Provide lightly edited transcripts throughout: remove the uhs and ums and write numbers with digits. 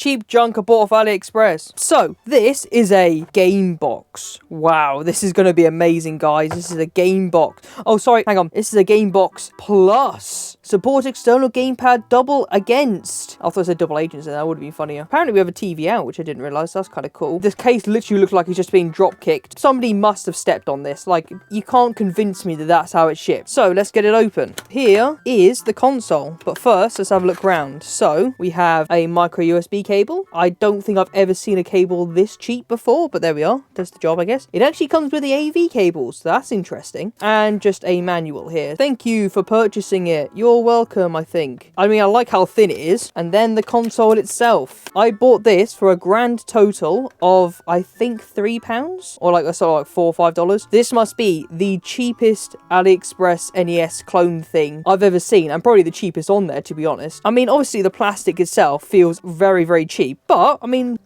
cheap junk I bought off AliExpress. So, this is a game box. Wow, this is going to be amazing, guys. This is a game box. Oh, sorry, hang on. This is a game box plus. Support external gamepad double against. I thought it said double agents, and that would have been funnier. Apparently, we have a TV out, which I didn't realise. That's kind of cool. This case literally looks like it's just being drop kicked. Somebody must have stepped on this. Like, you can't convince me that that's how it's shipped. So, let's get it open. Here is the console. But first, let's have a look around. So, we have a micro USB cable. I don't think I've ever seen a cable this cheap before, but there we are. Does the job, I guess. It actually comes with the AV cables. So that's interesting. And just a manual here. Thank you for purchasing it. You're welcome, I think. I mean, I like how thin it is. And then the console itself. I bought this for a grand total of, I think, £3, or like $4 or $5. This must be the cheapest AliExpress NES clone thing I've ever seen, and probably the cheapest on there, to be honest. I mean, obviously the plastic itself feels very, very cheap, but I mean,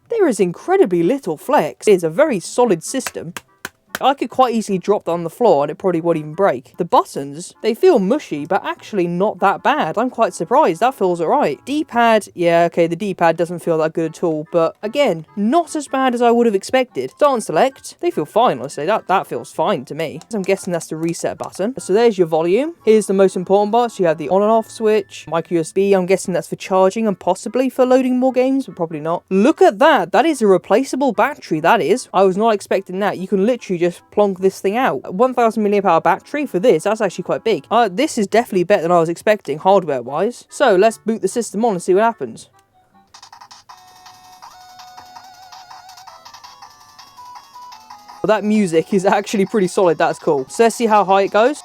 there is incredibly little flex. It is a very solid system. I could quite easily drop that on the floor and it probably wouldn't even break. The buttons, they feel mushy, but actually not that bad. I'm quite surprised. That feels alright. D-pad, yeah, okay, the D-pad doesn't feel that good at all, but again, not as bad as I would have expected. Start and select, they feel fine, honestly. That feels fine to me. So I'm guessing that's the reset button. So there's your volume. Here's the most important part. So you have the on and off switch, micro USB. I'm guessing that's for charging and possibly for loading more games, but probably not. Look at that. That is a replaceable battery, that is. I was not expecting that. You can literally just plonk this thing out. 1000 mAh battery for this, that's actually quite big. This is definitely better than I was expecting hardware wise. So let's boot the system on and see what happens. Well, that music is actually pretty solid. That's cool. So let's see how high it goes.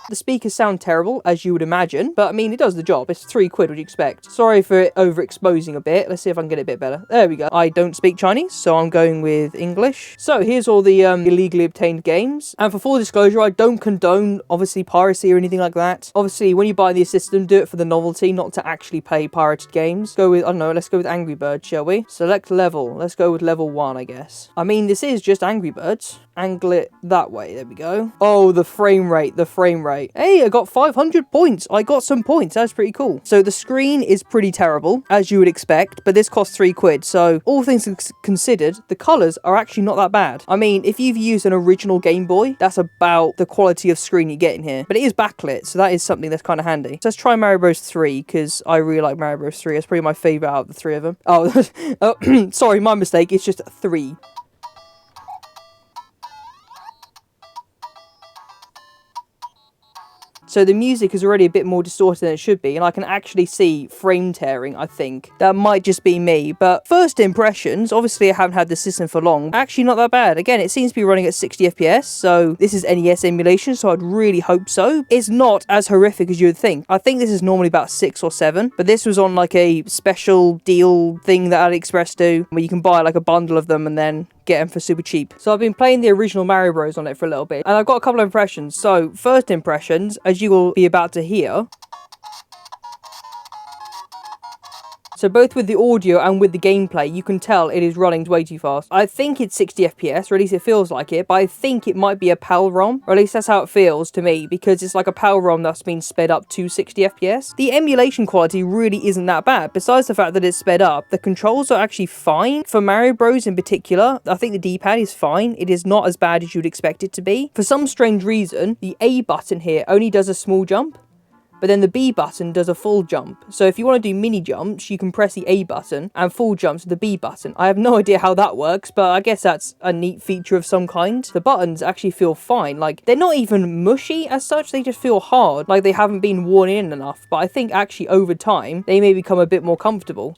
The speakers sound terrible, as you would imagine, but I mean, it does the job. It's £3, what do you expect? Sorry for it overexposing a bit. Let's see if I can get it a bit better. There we go. I don't speak Chinese, so I'm going with English. So here's all the illegally obtained games. And for full disclosure, I don't condone, obviously, piracy or anything like that. Obviously, when you buy the system, do it for the novelty, not to actually play pirated games. Go with, I don't know, let's go with Angry Birds, shall we? Select level. Let's go with level 1, I guess. I mean, this is just Angry Birds. Angle it that way. There we go. Oh, the frame rate. The frame rate. Hey, I got 500 points. I got some points. That's pretty cool. So the screen is pretty terrible, as you would expect, but this costs £3. So all things considered, the colours are actually not that bad. I mean, if you've used an original Game Boy, that's about the quality of screen you get in here. But it is backlit, so that is something that's kind of handy. So let's try Mario Bros 3, because I really like Mario Bros 3. It's probably my favourite out of the three of them. Oh, sorry, my mistake. It's just 3. So the music is already a bit more distorted than it should be, and I can actually see frame tearing, I think. That might just be me, but first impressions, obviously I haven't had the system for long, actually not that bad. Again, it seems to be running at 60 FPS, so this is NES emulation, so I'd really hope so. It's not as horrific as you would think. I think this is normally about 6 or 7, but this was on like a special deal thing that AliExpress do, where you can buy like a bundle of them and then get them for super cheap. So I've been playing the original Mario Bros on it for a little bit, and I've got a couple of impressions. So first impressions, as you will be about to hear. So both with the audio and with the gameplay, you can tell it is running way too fast. I think it's 60 FPS, or at least it feels like it, but I think it might be a PAL ROM, or at least that's how it feels to me, because it's like a PAL ROM that's been sped up to 60 FPS. The emulation quality really isn't that bad. Besides the fact that it's sped up, the controls are actually fine. For Mario Bros in particular, I think the D-pad is fine. It is not as bad as you'd expect it to be. For some strange reason, the A button here only does a small jump, but then the B button does a full jump. So if you want to do mini jumps, you can press the A button, and full jumps with the B button. I have no idea how that works, but I guess that's a neat feature of some kind. The buttons actually feel fine. Like, they're not even mushy as such, they just feel hard, like they haven't been worn in enough. But I think actually over time, they may become a bit more comfortable.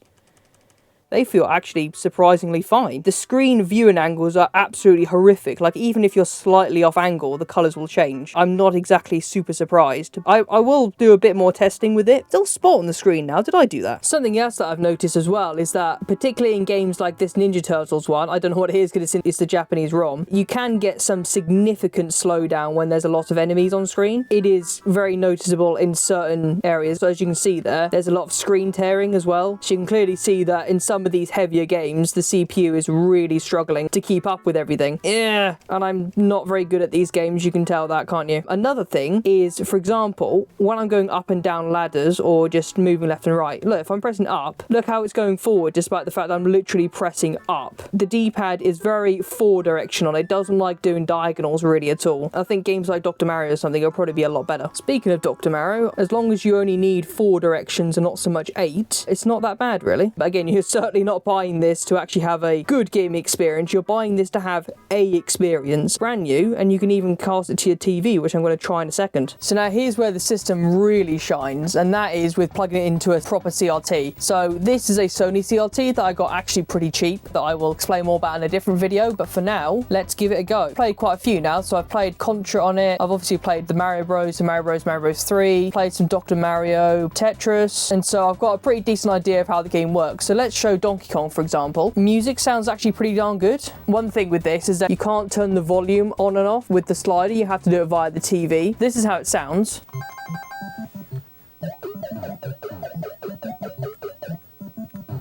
They feel actually surprisingly fine. The screen viewing angles are absolutely horrific. Like, even if you're slightly off angle, the colours will change. I'm not exactly super surprised. I will do a bit more testing with it. Still spot on the screen now. Did I do that? Something else that I've noticed as well is that, particularly in games like this Ninja Turtles one, I don't know what it is because it's the Japanese ROM, you can get some significant slowdown when there's a lot of enemies on screen. It is very noticeable in certain areas. So as you can see there, there's a lot of screen tearing as well. So you can clearly see that in some some of these heavier games, the CPU is really struggling to keep up with everything. Yeah, and I'm not very good at these games, you can tell that, can't you? Another thing is, for example, when I'm going up and down ladders or just moving left and right, look, if I'm pressing up, look how it's going forward despite the fact that I'm literally pressing up. The D-pad is very forward directional. It doesn't like doing diagonals really at all. I think games like Dr. Mario or something will probably be a lot better. Speaking of Dr. Mario, as long as you only need 4 directions and not so much 8, it's not that bad really. But again, you're certainly not buying this to actually have a good gaming experience. You're buying this to have a experience. Brand new, and you can even cast it to your TV, which I'm going to try in a second. So now here's where the system really shines, and that is with plugging it into a proper CRT. So this is a Sony CRT that I got actually pretty cheap, that I will explain more about in a different video, but for now, let's give it a go. I've played quite a few now, so I've played Contra on it, I've obviously played the Mario Bros, Mario Bros 3, played some Dr. Mario, Tetris, and so I've got a pretty decent idea of how the game works. So let's show Donkey Kong, for example. Music sounds actually pretty darn good. One thing with this is that you can't turn the volume on and off with the slider, you have to do it via the TV. This is how it sounds.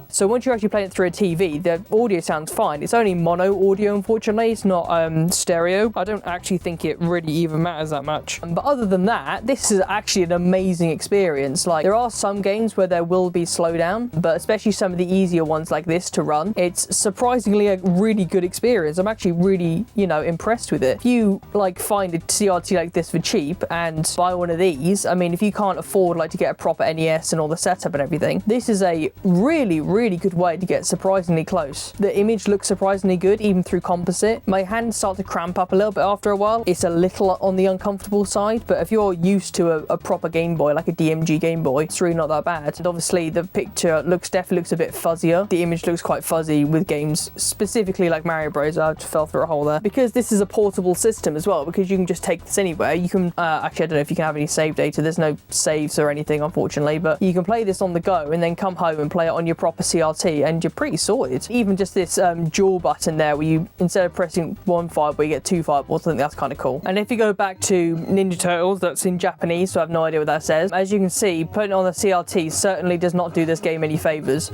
So once you're actually playing it through a TV, the audio sounds fine. It's only mono audio, unfortunately. It's not stereo. I don't actually think it really even matters that much. But other than that, this is actually an amazing experience. Like, there are some games where there will be slowdown, but especially some of the easier ones like this to run, it's surprisingly a really good experience. I'm actually really, you know, impressed with it. If you like find a CRT like this for cheap and buy one of these, I mean, if you can't afford like to get a proper NES and all the setup and everything, this is a really good way to get surprisingly close. The image looks surprisingly good even through composite. My hands start to cramp up a little bit after a while. It's a little on the uncomfortable side, but if you're used to a proper Game Boy, like a DMG Game Boy, it's really not that bad. And obviously the picture definitely looks a bit fuzzier. The image looks quite fuzzy with games specifically like Mario Bros. I just fell through a hole there. Because this is a portable system as well, because you can just take this anywhere. You can actually, I don't know if you can have any save data. There's no saves or anything, unfortunately, but you can play this on the go and then come home and play it on your proper CRT, and you're pretty sorted. Even just this dual button there, where you, instead of pressing one fireball, you get 2 fireballs. I think that's kind of cool. And if you go back to Ninja Turtles, that's in Japanese, so I have no idea what that says. As you can see, putting it on the CRT certainly does not do this game any favors.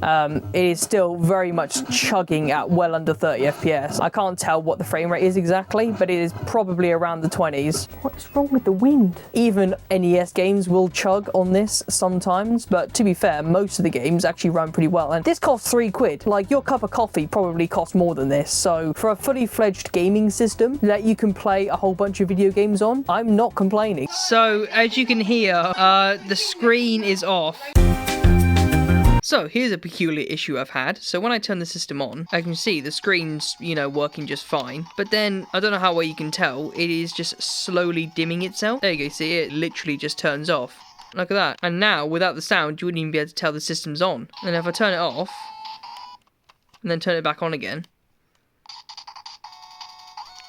It is still very much chugging at well under 30 FPS. I can't tell what the frame rate is exactly, but it is probably around the 20s. What is wrong with the wind? Even NES games will chug on this sometimes, but to be fair, most of the games actually run pretty well. And this costs £3. Like, your cup of coffee probably costs more than this. So for a fully fledged gaming system that you can play a whole bunch of video games on, I'm not complaining. So as you can hear, the screen is off. So here's a peculiar issue I've had. So when I turn the system on, I can see the screen's, you know, working just fine. But then, I don't know how well you can tell, it is just slowly dimming itself. There you go, see, it literally just turns off. Look at that. And now, without the sound, you wouldn't even be able to tell the system's on. And if I turn it off, and then turn it back on again,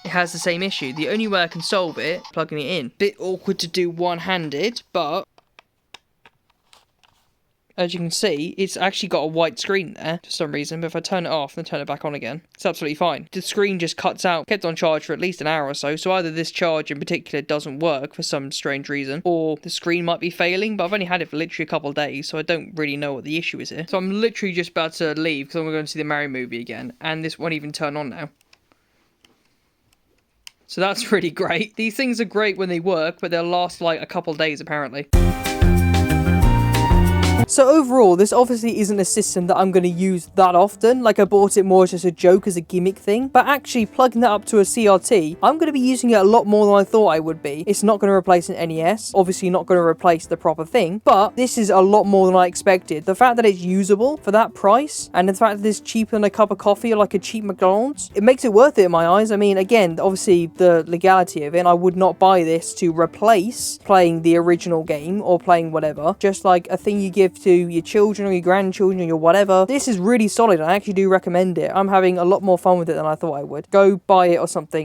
it has the same issue. The only way I can solve it, plugging it in. Bit awkward to do one-handed, but as you can see, it's actually got a white screen there for some reason, but if I turn it off and then turn it back on again, it's absolutely fine. The screen just cuts out, kept on charge for at least an hour or so, so either this charge in particular doesn't work for some strange reason, or the screen might be failing, but I've only had it for literally a couple of days, so I don't really know what the issue is here. So I'm literally just about to leave, because I'm going to see the Mario movie again, and this won't even turn on now. So that's really great. These things are great when they work, but they'll last like a couple of days apparently. So overall, this obviously isn't a system that I'm going to use that often. Like, I bought it more as just a joke, as a gimmick thing. But actually, plugging that up to a CRT, I'm going to be using it a lot more than I thought I would be. It's not going to replace an NES. Obviously, not going to replace the proper thing. But this is a lot more than I expected. The fact that it's usable for that price, and the fact that it's cheaper than a cup of coffee or like a cheap McDonald's, it makes it worth it in my eyes. I mean, again, obviously, the legality of it, I would not buy this to replace playing the original game or playing whatever. Just like a thing you give to your children or your grandchildren or your whatever. This is really solid. I actually do recommend it. I'm having a lot more fun with it than I thought I would. Go buy it or something.